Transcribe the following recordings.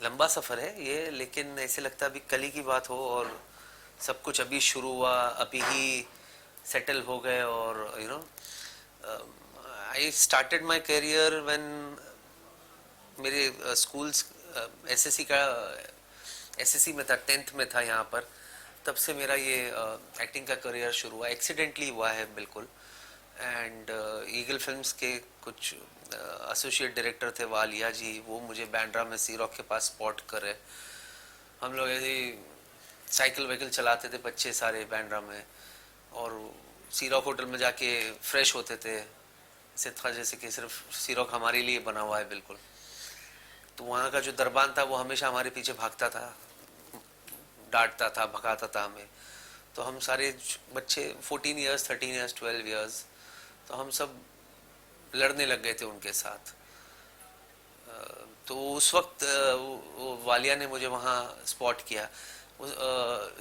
लंबा सफ़र है ये, लेकिन ऐसे लगता है अभी कल ही की बात हो और सब कुछ अभी शुरू हुआ, अभी ही सेटल हो गए। और I started my career when मेरे स्कूल्स एसएससी का एसएससी में था, 10th में था यहाँ पर। तब से मेरा ये एक्टिंग का करियर शुरू हुआ, एक्सीडेंटली हुआ है बिल्कुल। एंड ईगल फिल्म्स के कुछ एसोसिएट डायरेक्टर थे वालिया जी, वो मुझे बैंड्रा में सी रॉक के पास स्पॉट करे। हम लोग ऐसे साइकिल वाइकिल चलाते थे बच्चे सारे बैंड्रा में, और सी रॉक होटल में जाके फ्रेश होते थे। ऐसे था जैसे कि सिर्फ सी रॉक हमारे लिए बना हुआ है बिल्कुल। तो वहाँ का जो दरबान था वो हमेशा हमारे पीछे भागता था, डांटता था, भगाता था हमें। तो हम सारे बच्चे 14 ईयर्स, 13 ईयर्स, 12 ईयर्स, तो हम सब लड़ने लग गए थे उनके साथ। तो उस वक्त वालिया ने मुझे वहाँ स्पॉट किया।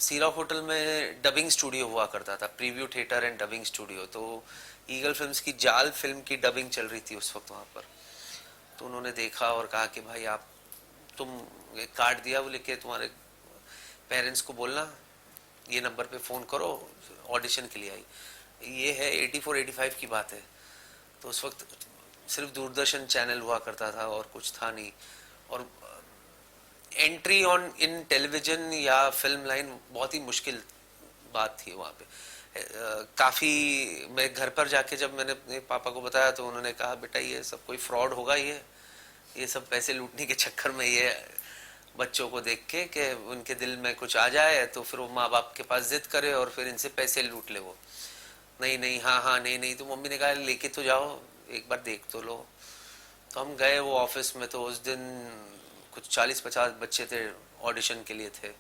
सीरा होटल में डबिंग स्टूडियो हुआ करता था, preview theatre and dubbing studio. तो ईगल फिल्म्स की जाल फिल्म की डबिंग चल रही थी उस वक्त वहाँ पर। तो उन्होंने देखा और कहा कि भाई आप, तुम एक कार्ड दिया, वो लिखे तुम्हारे पेरेंट्स को बोलना ये नंबर पे फ़ोन करो, ऑडिशन के लिए आई। ये है 84 85 की बात है। तो उस वक्त सिर्फ दूरदर्शन चैनल हुआ करता था और कुछ था नहीं। और एंट्री ऑन इन टेलीविज़न या फिल्म लाइन बहुत ही मुश्किल बात थी वहाँ पे। काफ़ी, मैं घर पर जाके जब मैंने अपने पापा को बताया तो उन्होंने कहा बेटा ये सब कोई फ्रॉड होगा, ये सब पैसे लूटने के चक्कर में ये बच्चों को देख के कि उनके दिल में कुछ आ जाए तो फिर वो माँ बाप के पास जिद करे और फिर इनसे पैसे लूट ले वो। नहीं नहीं, हाँ हाँ, नहीं नहीं। तो मम्मी ने कहा लेके तो जाओ, एक बार देख तो लो। तो हम गए वो ऑफिस में, तो उस दिन कुछ 40-50 बच्चे थे, ऑडिशन के लिए थे।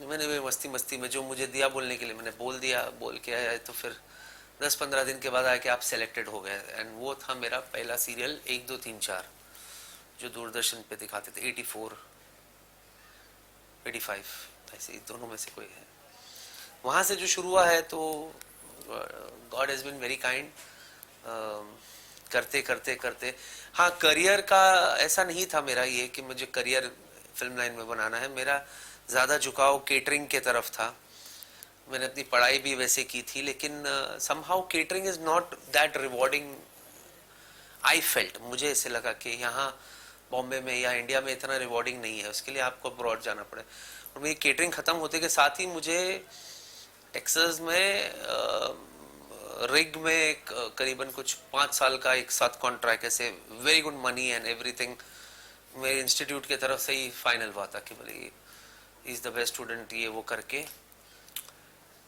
मैंने भी मस्ती मस्ती में जो मुझे दिया बोलने के लिए मैंने बोल दिया, बोल के आया। तो फिर 10-15 दिन के बाद आया कि आप सेलेक्टेड हो गए। एंड वो था मेरा पहला सीरियल 1 2 3 4 जो दूरदर्शन पे दिखाते थे, 84 85 ऐसे दोनों में से कोई है। वहाँ से जो शुरू हुआ है, तो God has been very kind. करते करते करते, हाँ, करियर का ऐसा नहीं था मेरा ये कि मुझे करियर फिल्म लाइन में बनाना है। मेरा ज़्यादा झुकाव केटरिंग के तरफ था। मैंने अपनी पढ़ाई भी वैसे की थी, लेकिन somehow catering is not that rewarding. I felt, मुझे ऐसे लगा कि यहाँ बॉम्बे में या इंडिया में इतना रिवॉर्डिंग नहीं है, उसके लिए आपको अब्रॉड जाना पड़े। और मेरी केटरिंग ख़त्म होते के साथ ही मुझे टेक्सास में रिग में करीबन कुछ 5 साल का एक साथ कॉन्ट्रैक्ट, ऐसे very good money and everything, मेरे इंस्टीट्यूट की तरफ से ही फाइनल हुआ था कि बोले इज़ द बेस्ट स्टूडेंट, ये वो करके।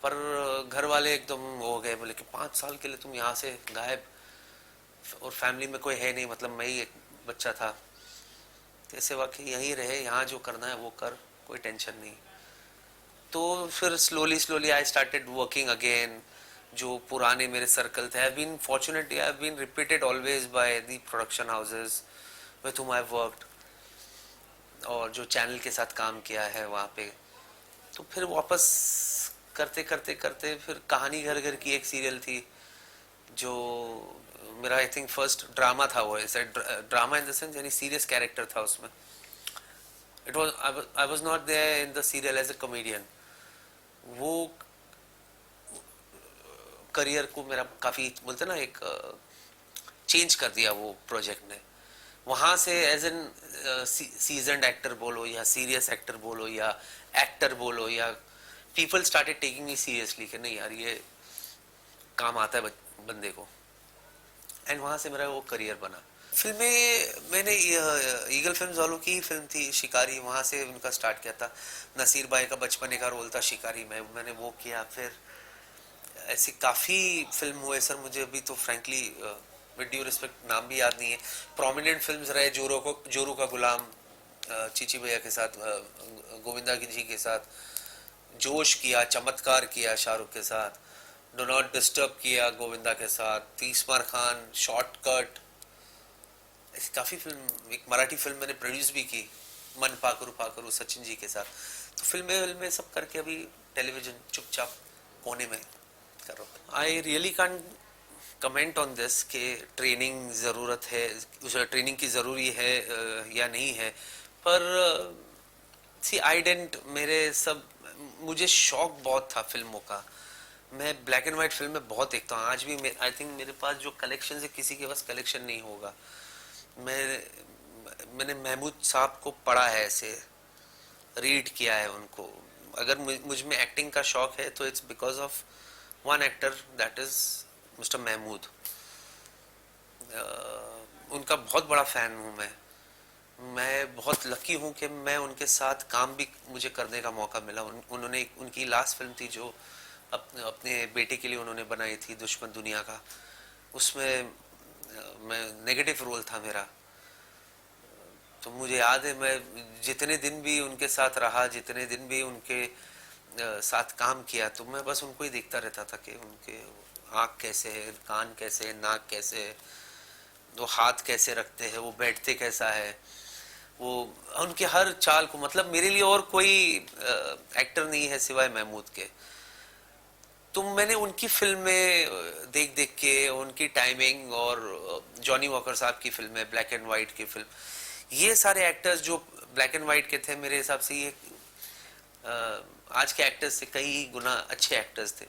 पर घर वाले एकदम हो गए, बोले कि 5 साल के लिए तुम यहाँ से गायब, और फैमिली में कोई है नहीं, मतलब मैं ही एक बच्चा था। तो ऐसे वाकई यहीं रहे, यहाँ जो करना है वो कर, कोई टेंशन नहीं। तो फिर slowly slowly I started working again. जो पुराने मेरे सर्कल थे, I been fortunate, I been repeated always by the production houses with whom I worked, और जो चैनल के साथ काम किया है वहाँ पे। तो फिर वापस करते करते करते फिर कहानी घर घर की एक सीरियल थी, जो मेरा आई थिंक फर्स्ट ड्रामा था। वो ऐसा ड्रामा इन द सेंस यानी सीरियस कैरेक्टर था उसमें। It was, I was not there in the serial as a comedian. वो करियर को मेरा काफ़ी, बोलते ना, एक चेंज कर दिया वो प्रोजेक्ट ने। वहाँ से एज एन सीजन्ड एक्टर बोलो या सीरियस एक्टर बोलो या एक्टर बोलो, या people started taking me seriously कि नहीं यार ये काम आता है बंदे को। एंड वहाँ से मेरा वो करियर बना। फिल्में मैंने ईगल फिल्म्स वालों की ही फिल्म थी शिकारी, वहाँ से उनका स्टार्ट किया था। नसीर भाई का बचपने का रोल था शिकारी में, मैंने वो किया। फिर ऐसी काफ़ी फिल्म हुए सर, मुझे अभी तो फ्रैंकली विद ड्यू रिस्पेक्ट नाम भी याद नहीं है। प्रोमिनेंट फिल्म्स रहे, जोरू का गुलाम चीची भैया के साथ, गोविंदा जी के साथ, जोश किया, चमत्कार किया शाहरुख के साथ, डो नॉट डिस्टर्ब किया गोविंदा के साथ, 30 मार खान, शॉर्टकट, ऐसी काफ़ी फिल्म। एक मराठी फिल्म मैंने प्रोड्यूस भी की, मन पाकरू पाकरू, सचिन जी के साथ। तो फिल्में सब करके अभी टेलीविज़न चुपचाप कोने में कर रहा हूँ। I really can't comment on this कि ट्रेनिंग ज़रूरत है, उस ट्रेनिंग की ज़रूरी है या नहीं है। पर सी आई डेंट मेरे सब, मुझे शौक बहुत था फिल्मों का। मैं ब्लैक एंड वाइट फिल्में बहुत देखता हूँ आज भी। आई थिंक मेरे पास जो कलेक्शन है किसी के पास कलेक्शन नहीं होगा। मैं मैंने महमूद साहब को पढ़ा है, ऐसे रीड किया है उनको। अगर मुझ में एक्टिंग का शौक है तो it's because of one actor, that is mister Mahmood. उनका बहुत बड़ा फैन हूँ मैं बहुत लकी हूँ कि मैं उनके साथ काम भी मुझे करने का मौका मिला। उन्होंने उनकी लास्ट फिल्म थी जो अपने बेटे के लिए उन्होंने बनाई थी, दुश्मन दुनिया का। उसमें मैं नेगेटिव रोल था मेरा। तो मुझे याद है मैं जितने दिन भी उनके साथ रहा, जितने दिन भी उनके साथ काम किया, तो मैं बस उनको ही देखता रहता था कि उनके आँख कैसे है, कान कैसे है, नाक कैसे है, वो हाथ कैसे रखते हैं, वो बैठते कैसा है, वो उनके हर चाल को, मतलब मेरे लिए और कोई एक्टर नहीं है सिवाय महमूद के। तो मैंने उनकी फिल्में देख देख के, उनकी टाइमिंग, और जॉनी वॉकर साहब की फिल्में, ब्लैक एंड वाइट की फिल्म, ये सारे एक्टर्स जो ब्लैक एंड वाइट के थे, मेरे हिसाब से ये आज के एक्टर्स से कई गुना अच्छे एक्टर्स थे।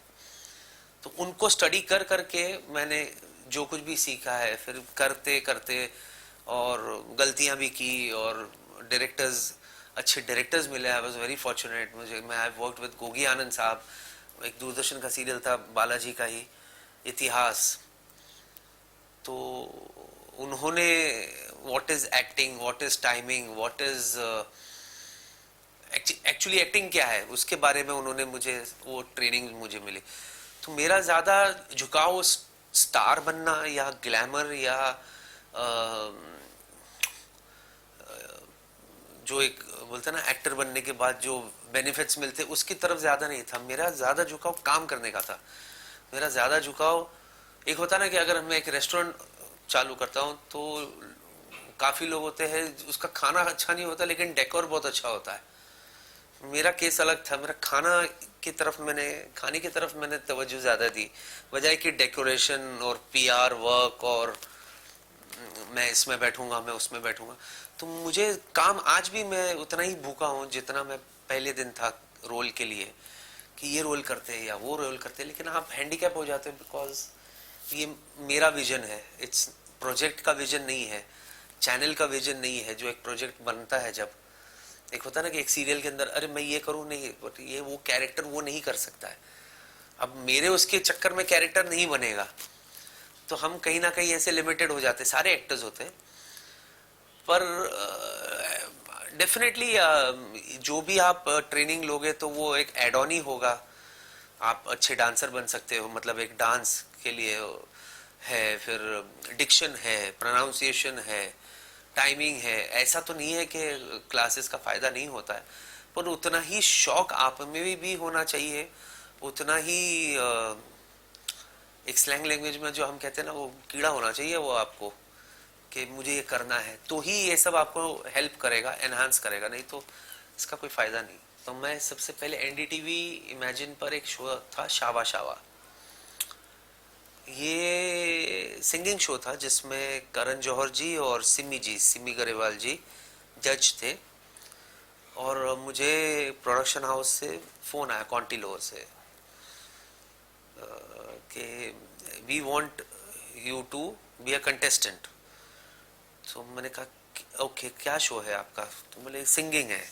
तो उनको स्टडी कर करके मैंने जो कुछ भी सीखा है, फिर करते करते और गलतियां भी की, और डायरेक्टर्स, अच्छे डायरेक्टर्स मिले। I was very fortunate. मैं आई वर्कड विद गोगी आनंद साहब। एक दूरदर्शन का सीरियल था बालाजी का ही, इतिहास। तो उन्होंने what is acting, what is timing, what is actually acting क्या है, उसके बारे में उन्होंने मुझे वो ट्रेनिंग मुझे मिली। तो मेरा ज्यादा झुकाव स्टार बनना या ग्लैमर या जो एक बोलते ना एक्टर बनने के बाद जो बेनिफिट्स मिलते, उसकी तरफ ज्यादा नहीं था। मेरा ज्यादा झुकाव काम करने का था। मेरा ज्यादा झुकाव, एक होता ना कि अगर मैं एक रेस्टोरेंट चालू करता हूँ तो काफी लोग होते हैं, उसका खाना अच्छा नहीं होता लेकिन डेकोर बहुत अच्छा होता है। मेरा केस अलग था। मेरा खाने की तरफ मैंने तवज्जो ज्यादा दी, बजाय कि डेकोरेशन और पीआर वर्क, और मैं इसमें बैठूंगा, मैं उसमें बैठूंगा। तो मुझे काम, आज भी मैं उतना ही भूखा हूँ जितना मैं पहले दिन था रोल के लिए, कि ये रोल करते हैं या वो रोल करते हैं। लेकिन आप हैंडीकैप हो जाते हैं, बिकॉज ये मेरा विजन है, इट्स प्रोजेक्ट का विजन नहीं है, चैनल का विजन नहीं है। जो एक प्रोजेक्ट बनता है, जब एक होता है ना कि एक सीरियल के अंदर, अरे मैं ये करूँ, नहीं ये वो कैरेक्टर वो नहीं कर सकता है, अब मेरे उसके चक्कर में कैरेक्टर नहीं बनेगा। तो हम कहीं ना कहीं ऐसे लिमिटेड हो जाते, सारे एक्टर्स होते हैं। पर डेफिनेटली जो भी आप ट्रेनिंग लोगे तो वो एक एड ऑन ही होगा। आप अच्छे डांसर बन सकते हो, मतलब एक डांस के लिए है, फिर डिक्शन है, प्रोनाउंसिएशन है, टाइमिंग है। ऐसा तो नहीं है कि क्लासेस का फायदा नहीं होता है, पर उतना ही शौक आप में भी होना चाहिए। उतना ही एक स्लैंग लैंग्वेज में जो हम कहते हैं ना, वो कीड़ा होना चाहिए वो आपको, कि मुझे ये करना है। तो ही ये सब आपको हेल्प करेगा, एनहांस करेगा, नहीं तो इसका कोई फायदा नहीं। तो मैं सबसे पहले एनडीटीवी इमेजिन पर एक शो था, शावा शावा। ये सिंगिंग शो था जिसमें करण जौहर जी और सिमी गरेवाल जी जज थे। और मुझे प्रोडक्शन हाउस से फोन आया, कॉन्टिलोर से, कि we want you to be a contestant. तो मैंने कहा ओके, क्या शो है आपका? तो बोले सिंगिंग है।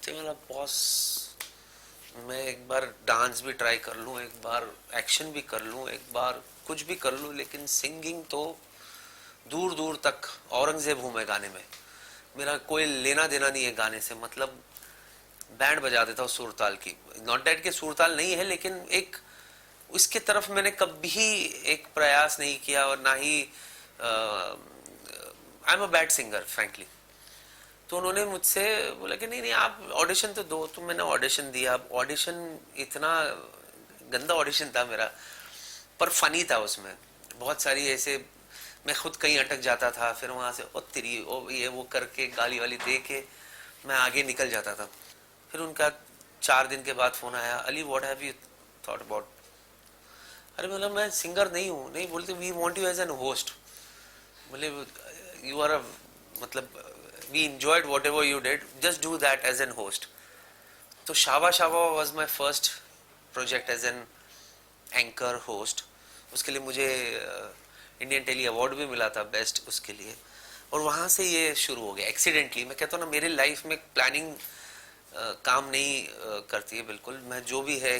तो मेरा बॉस, मैं एक बार डांस भी ट्राई कर लूँ, एक बार एक्शन भी कर लूँ, एक बार कुछ भी कर लूँ, लेकिन सिंगिंग तो दूर दूर तक औरंगजेब हूँ मैं गाने में। मेरा कोई लेना देना नहीं है गाने से। मतलब बैंड बजा देता हूँ सुरताल की, नॉट डैट के सुरताल नहीं है, लेकिन एक उसके तरफ मैंने कभी एक प्रयास नहीं किया, और ना ही I am a bad singer frankly. तो उन्होंने मुझसे बोला कि नहीं नहीं, आप ऑडिशन तो दो। तो मैंने ऑडिशन दिया। अब ऑडिशन इतना गंदा ऑडिशन था मेरा, पर फनी था। उसमें बहुत सारी ऐसे, मैं खुद कहीं अटक जाता था, फिर वहां से ओ तेरी ओ ये वो करके गाली वाली दे के मैं आगे निकल जाता था। फिर उनका 4 दिन के बाद फोन आया, Ali what have you thought about? अरे मतलब मैं सिंगर नहीं हूँ। नहीं, बोलते we want you as an host. बोले यू आर अ, मतलब we enjoyed whatever you did, just do that as an host. तो शाबा शाबा was my first project as an anchor host. उसके लिए मुझे इंडियन टेली अवार्ड भी मिला था best उसके लिए, और वहाँ से ये शुरू हो गया एक्सीडेंटली. मैं कहता हूँ ना, मेरी लाइफ में प्लानिंग काम नहीं करती है बिल्कुल. मैं जो भी है,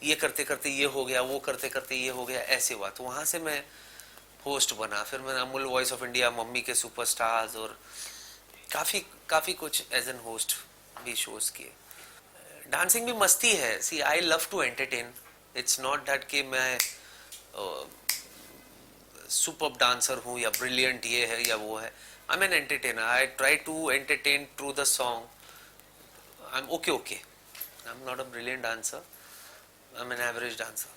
ये करते करते ये हो गया, वो करते करते ये हो गया, ऐसे हुआ. तो वहाँ से मैं होस्ट बना. फिर मैंने Amul voice of India, mummy के सुपरस्टार्स, और काफ़ी काफ़ी कुछ एज एन होस्ट भी शोज किए. डांसिंग भी मस्ती है. See, I love to entertain. It's not that कि मैं सुपर डांसर हूँ या ब्रिलियंट ये है या वो है. I am an entertainer. I try to entertain through the song. I am okay. I'm not a brilliant dancer. I'm an average dancer.